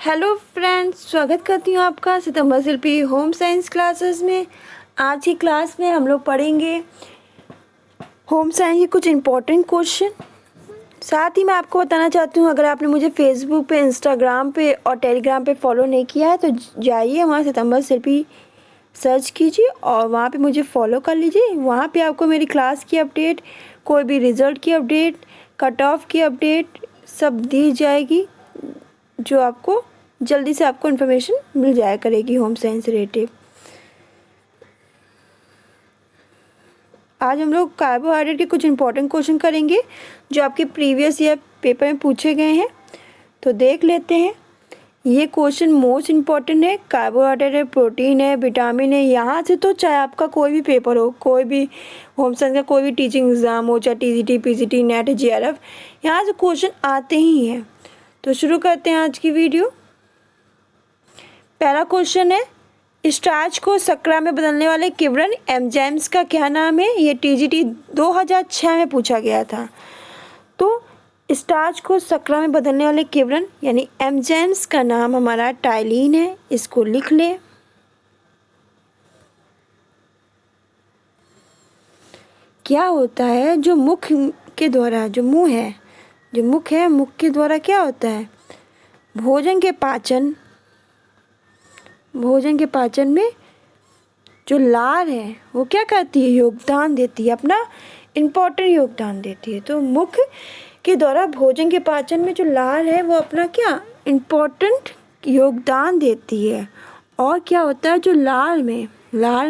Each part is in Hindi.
हेलो फ्रेंड्स, स्वागत करती हूँ आपका सितंबर शिल्पी होम साइंस क्लासेस में। आज की क्लास में हम लोग पढ़ेंगे होम साइंस के कुछ इम्पोर्टेंट क्वेश्चन। साथ ही मैं आपको बताना चाहती हूँ, अगर आपने मुझे फेसबुक पे, इंस्टाग्राम पे और टेलीग्राम पे फॉलो नहीं किया है तो जाइए वहाँ सितंबर शिल्पी सर्च कीजिए और वहाँ पे मुझे फॉलो कर लीजिए। वहाँ पे आपको मेरी क्लास की अपडेट, कोई भी रिज़ल्ट की अपडेट, कट ऑफ की अपडेट सब दी जाएगी, जो आपको जल्दी से आपको इन्फॉर्मेशन मिल जाया करेगी होम साइंस रिलेटेड। आज हम लोग कार्बोहाइड्रेट के कुछ इंपॉर्टेंट क्वेश्चन करेंगे जो आपके प्रीवियस ईयर पेपर में पूछे गए हैं। तो देख लेते हैं। ये क्वेश्चन मोस्ट इम्पॉर्टेंट है। कार्बोहाइड्रेट है, प्रोटीन है, विटामिन है। यहाँ से तो चाहे आपका कोई भी पेपर हो, कोई भी होम साइंस का कोई भी टीचिंग एग्ज़ाम हो, चाहे TGT, PGT, नेट, JRF, यहाँ से क्वेश्चन आते ही हैं। तो शुरू करते हैं आज की वीडियो। पहला क्वेश्चन है, स्टार्च को शर्करा में बदलने वाले किण्वन एंजाइम्स का क्या नाम है? ये TGT 2006 में पूछा गया था। तो स्टार्च को शर्करा में बदलने वाले किण्वन यानी एंजाइम्स का नाम हमारा टाइलिन है। इसको लिख लें। क्या होता है जो मुख के द्वारा, जो मुंह है, जो मुख है, मुख के द्वारा क्या होता है? भोजन के पाचन में जो लार है वो क्या करती है? योगदान देती है, अपना इम्पोर्टेंट योगदान देती है। तो मुख के द्वारा भोजन के पाचन में जो लार है वो अपना क्या इम्पोर्टेंट योगदान देती है। और क्या होता है, जो लार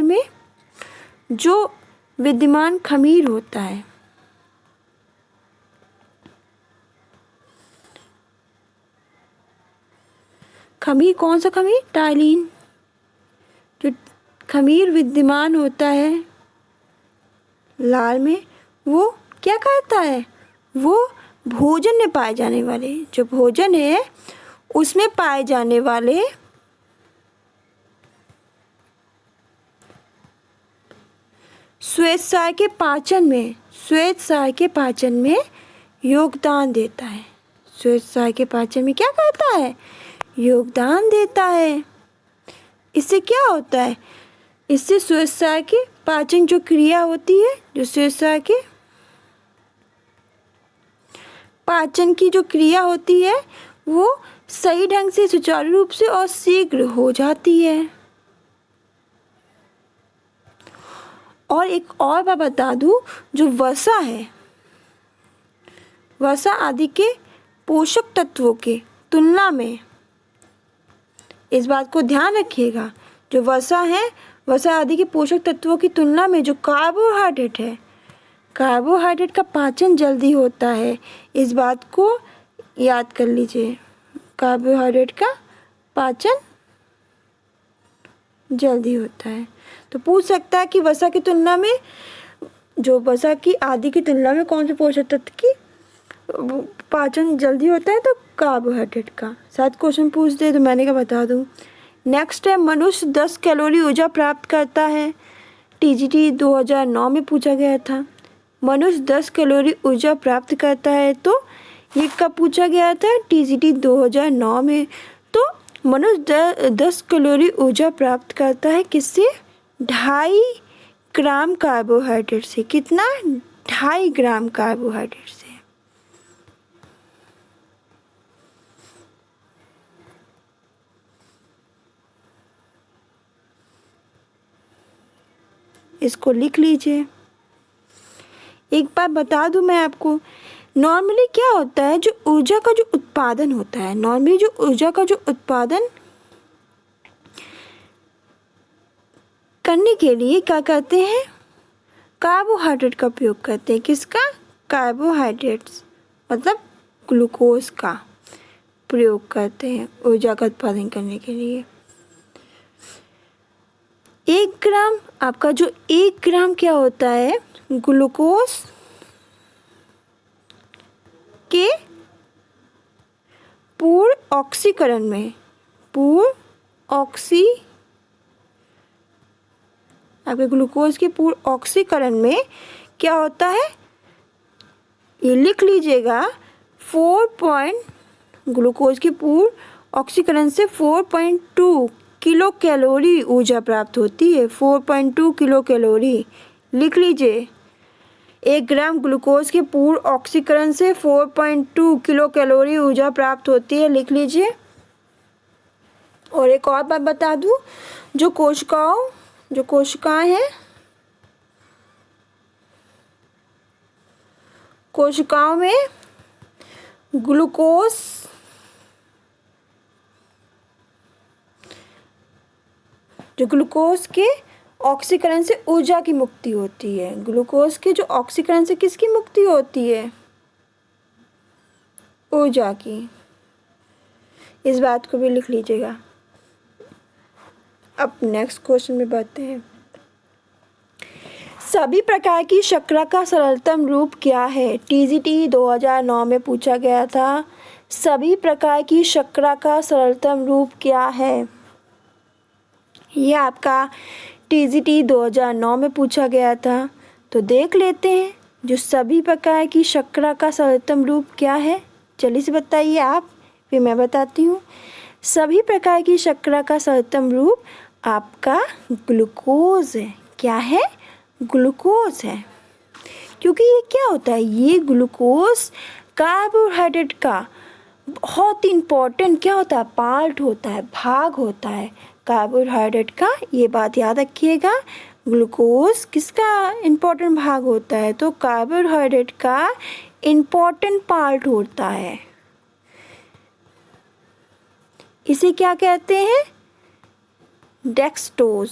में जो विद्यमान खमीर होता है, खमीर कौन सा खमीर? टाइलिन। जो खमीर विद्यमान होता है लार में, वो क्या करता है? वो भोजन में पाए जाने वाले, जो भोजन है उसमें पाए जाने वाले श्वेतसार के पाचन में योगदान देता है। श्वेतसार के पाचन में क्या करता है? योगदान देता है। इससे क्या होता है? इससे श्वेतसार के पाचन जो क्रिया होती है, जो श्वेतसार के पाचन की जो क्रिया होती है वो सही ढंग से, सुचारू रूप से और शीघ्र हो जाती है। और एक और बात बता दूं, जो वसा है, वसा आदि के पोषक तत्वों के तुलना में, इस बात को ध्यान रखिएगा, जो वसा है, वसा आदि के पोषक तत्वों की तुलना में जो कार्बोहाइड्रेट है, कार्बोहाइड्रेट का पाचन जल्दी होता है। इस बात को याद कर लीजिए, कार्बोहाइड्रेट का पाचन जल्दी होता है। तो पूछ सकता है कि वसा की तुलना में, जो वसा की आदि की तुलना में कौन से पोषक तत्व की पाचन जल्दी होता है? तो कार्बोहाइड्रेट का। साथ क्वेश्चन पूछ दे तो मैंने क्या बता दूं। नेक्स्ट है, मनुष्य 10 कैलोरी ऊर्जा प्राप्त करता है। TGT 2009 में पूछा गया था। मनुष्य 10 कैलोरी ऊर्जा प्राप्त करता है, तो ये कब पूछा गया था? TGT 2009 में। तो मनुष्य 10 कैलोरी ऊर्जा प्राप्त करता है किससे? 2.5 ग्राम कार्बोहाइड्रेट से। कितना? 2.5 ग्राम कार्बोहाइड्रेट से। इसको लिख लीजिए। एक बात बता दूं मैं आपको, नॉर्मली क्या होता है, जो ऊर्जा का जो उत्पादन होता है, नॉर्मली जो ऊर्जा का जो उत्पादन करने के लिए क्या करते हैं? कार्बोहाइड्रेट का प्रयोग करते हैं। किसका? कार्बोहाइड्रेट्स मतलब ग्लूकोज का प्रयोग करते हैं ऊर्जा का उत्पादन करने के लिए। 1 ग्राम, आपका जो 1 ग्राम क्या होता है? ग्लूकोज के पूर्ण ऑक्सीकरण में, आपके ग्लूकोज के पूर्ण ऑक्सीकरण में क्या होता है? ये लिख लीजिएगा, ग्लूकोज की पूर्ण ऑक्सीकरण से 4.2 किलो कैलोरी ऊर्जा प्राप्त होती है। 4.2 किलो कैलोरी लिख लीजिए। 1 ग्राम ग्लूकोज के पूर्ण ऑक्सीकरण से 4.2 किलो कैलोरी ऊर्जा प्राप्त होती है, लिख लीजिए। और एक और बात बता दूं, जो कोशिकाएं हैं, कोशिकाओं में ग्लूकोज के ऑक्सीकरण से ऊर्जा की मुक्ति होती है। ग्लूकोज के जो ऑक्सीकरण से किसकी मुक्ति होती है? ऊर्जा की। इस बात को भी लिख लीजिएगा। अब नेक्स्ट क्वेश्चन में बढ़ते हैं। सभी प्रकार की शर्करा का सरलतम रूप क्या है? टीजीटी 2009 में पूछा गया था। सभी प्रकार की शर्करा का सरलतम रूप क्या है? यह आपका टीजीटी 2009 में पूछा गया था। तो देख लेते हैं, जो सभी प्रकार की शर्करा का सरलतम रूप क्या है। जल्दी से बताइए आप, फिर मैं बताती हूँ। सभी प्रकार की शर्करा का सरलतम रूप आपका ग्लूकोज है। क्या है? ग्लूकोज है। क्योंकि ये क्या होता है, ये ग्लूकोज कार्बोहाइड्रेट का बहुत इम्पोर्टेंट क्या होता है, पार्ट होता है, भाग होता है कार्बोहाइड्रेट का। ये बात याद रखिएगा। ग्लूकोज किसका इम्पोर्टेंट भाग होता है? तो कार्बोहाइड्रेट का इम्पोर्टेंट पार्ट होता है। इसे क्या कहते हैं? डेक्सटोज।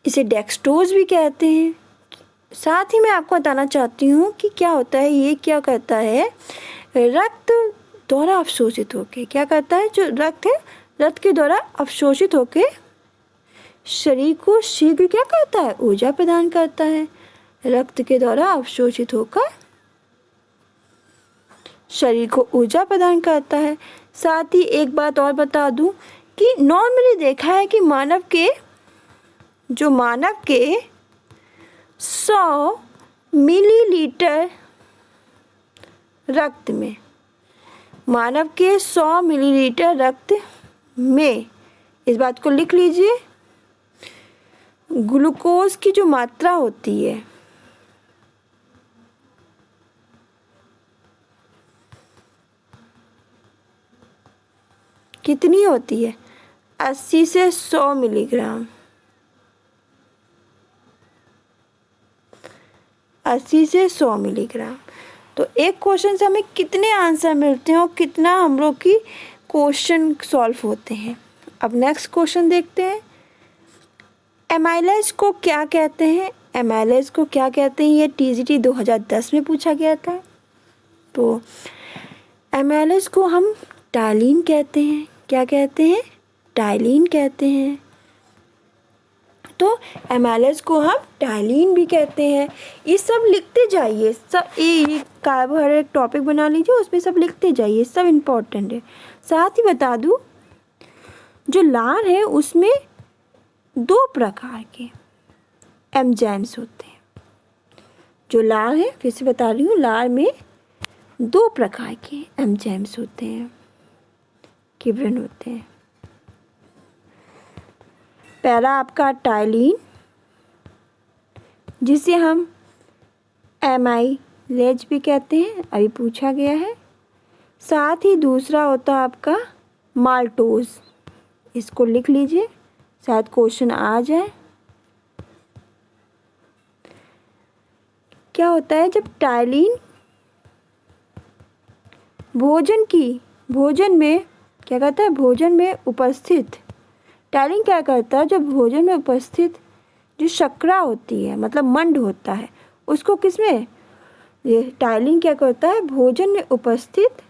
इसे डेक्सटोज भी कहते हैं। साथ ही मैं आपको बताना चाहती हूँ कि क्या होता है, ये क्या करता है, रक्त द्वारा अवशोषित होके क्या करता है, जो रक्त है, रक्त के द्वारा अवशोषित होके शरीर को शीघ्र क्या करता है, ऊर्जा प्रदान करता है। रक्त के द्वारा अवशोषित होकर शरीर को ऊर्जा प्रदान करता है। साथ ही एक बात और बता दूं कि नॉर्मली देखा है कि मानव के 100 मिलीलीटर रक्त में, मानव के 100 मिलीलीटर रक्त में, इस बात को लिख लीजिए, ग्लूकोज की जो मात्रा होती है कितनी होती है? 80 से 100 मिलीग्राम। 80 से 100 मिलीग्राम। तो एक क्वेश्चन से हमें कितने आंसर मिलते हैं और कितना हम लोग की क्वेश्चन सॉल्व होते हैं। अब नेक्स्ट क्वेश्चन देखते हैं। एमाइलेज को क्या कहते हैं? एमाइलेज को क्या कहते हैं? ये टीजीटी 2010 में पूछा गया था। तो एमाइलेज को हम टाइलिन कहते हैं। क्या कहते हैं? टाइलिन कहते हैं। तो एमाइलेज को हम टाइलिन भी कहते हैं। ये सब लिखते जाइए, सब ये कार्बोहाइड्रेट टॉपिक बना लीजिए, उसमें सब लिखते जाइए, सब इम्पोर्टेंट है। साथ ही बता दूं, जो लार है उसमें 2 प्रकार के एंजाइम्स होते हैं। जो लार है, फिर से बता रही हूँ, लार में 2 प्रकार के एंजाइम्स होते हैं, किवरन होते हैं। पहला आपका टाइलिन, जिसे हम एमाइलेज भी कहते हैं, अभी पूछा गया है। साथ ही दूसरा होता है आपका माल्टोज। इसको लिख लीजिए, शायद क्वेश्चन आ जाए। क्या होता है, जब टाइलिन भोजन में क्या करता है, भोजन में उपस्थित, टाइलिन क्या करता है, जब भोजन में उपस्थित जो शर्करा होती है, मतलब मंड होता है, उसको किसमें, ये टाइलिन क्या करता है, भोजन में उपस्थित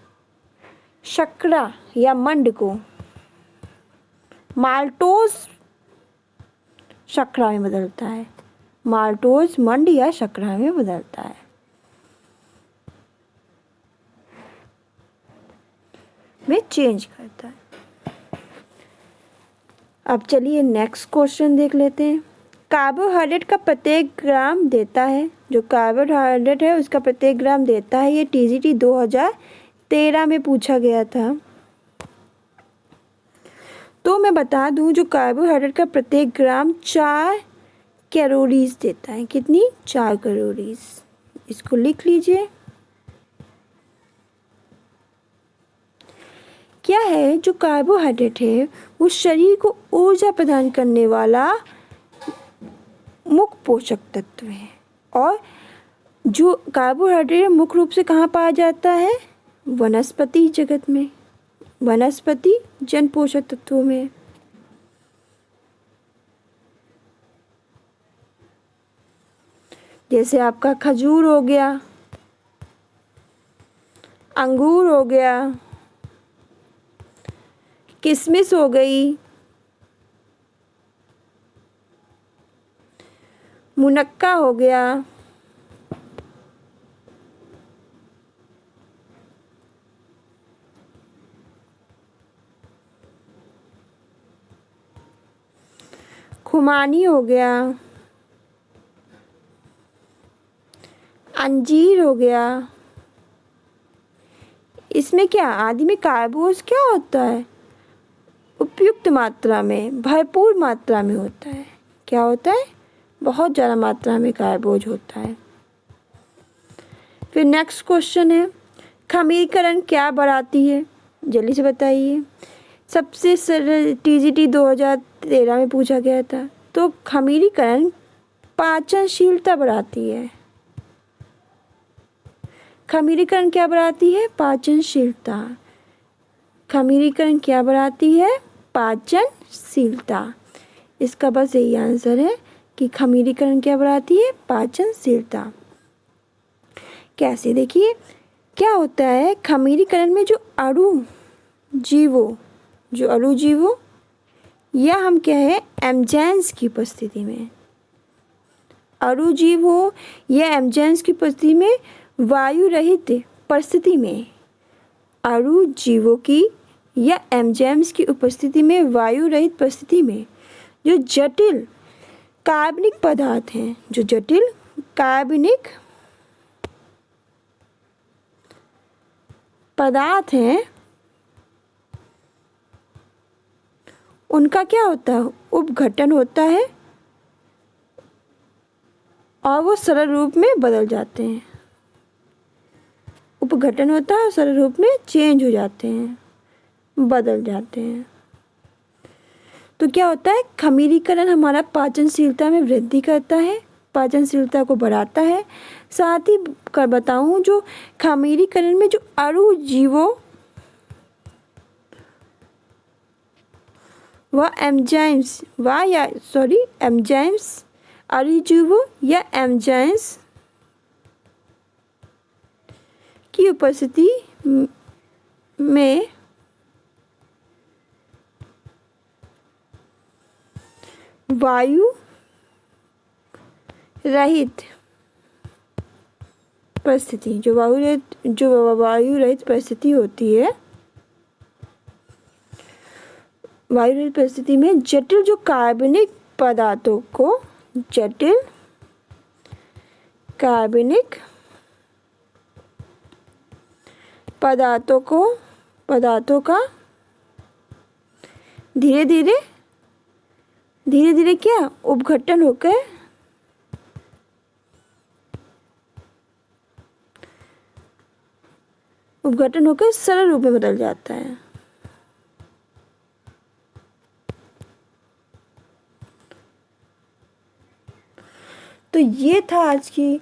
शर्करा या मंड को माल्टोज शर्करा में बदलता है। माल्टोज मंड या शर्करा में बदलता है। में चेंज करता है। अब चलिए नेक्स्ट क्वेश्चन देख लेते हैं। कार्बोहाइड्रेट का प्रत्येक ग्राम देता है जो कार्बोहाइड्रेट है उसका प्रत्येक ग्राम देता है। ये TGT 2013 में पूछा गया था। तो मैं बता दूं जो कार्बोहाइड्रेट का प्रत्येक ग्राम 4 कैलोरीज देता है। कितनी? 4 कैलोरीज। इसको लिख लीजिए। क्या है? जो कार्बोहाइड्रेट है वो शरीर को ऊर्जा प्रदान करने वाला मुख्य पोषक तत्व है। और जो कार्बोहाइड्रेट मुख्य रूप से कहाँ पाया जाता है? वनस्पति जगत में, वनस्पति जन पोषक तत्वों में। जैसे आपका खजूर हो गया, अंगूर हो गया, किशमिश हो गई, मुनक्का हो गया, खुमानी हो गया, अंजीर हो गया। इसमें क्या आदि में कार्बोज क्या होता है? उपयुक्त मात्रा में, भरपूर मात्रा में होता है। क्या होता है? बहुत ज़्यादा मात्रा में कार्बोज होता है। फिर नेक्स्ट क्वेश्चन है, खमीरीकरण क्या बढ़ाती है? जल्दी से बताइए। सबसे सरल TGT 2013 में पूछा गया था। तो खमीरीकरण पाचनशीलता बढ़ाती है। खमीरीकरण क्या बढ़ाती है? पाचनशीलता। खमीरीकरण क्या बढ़ाती है? पाचनशीलता। इसका बस यही आंसर है कि खमीरीकरण क्या बढ़ाती है? पाचनशीलता। कैसे? देखिए क्या होता है खमीरीकरण में जो अणुजीवों या हम क्या है एंजाइम्स की उपस्थिति में, अणुजीव हो या एंजाइम्स की उपस्थिति में, वायु रहित परिस्थिति में, अणुजीवों की या एंजाइम्स की उपस्थिति में, वायु रहित परिस्थिति में जो जटिल कार्बनिक पदार्थ हैं, जो जटिल कार्बनिक पदार्थ हैं, उनका क्या होता है? उपघटन होता है और वो सरल रूप में बदल जाते हैं। उपघटन होता है और सरल रूप में चेंज हो जाते हैं, बदल जाते हैं। तो क्या होता है? खमीरीकरण हमारा पाचनशीलता में वृद्धि करता है, पाचनशीलता को बढ़ाता है। साथ ही कर बताऊं जो खमीरीकरण में जो अणुजीवों एंजाइम्स अणुजीवों या एंजाइम्स की उपस्थिति में वायु रहित परिस्थिति, जो वायु रहित परिस्थिति होती है, वायु रहित परिस्थिति में जटिल जो कार्बनिक पदार्थों को, जटिल कार्बनिक पदार्थों का धीरे धीरे क्या उपघटन होकर सरल रूप में बदल जाता है। तो ये था आज की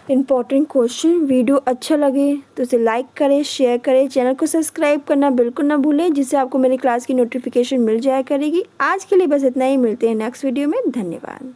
इम्पोर्टेंट क्वेश्चन। वीडियो अच्छा लगे तो इसे लाइक करें, शेयर करें, चैनल को सब्सक्राइब करना बिल्कुल ना भूलें, जिससे आपको मेरी क्लास की नोटिफिकेशन मिल जाया करेगी। आज के लिए बस इतना ही, मिलते हैं नेक्स्ट वीडियो में। धन्यवाद।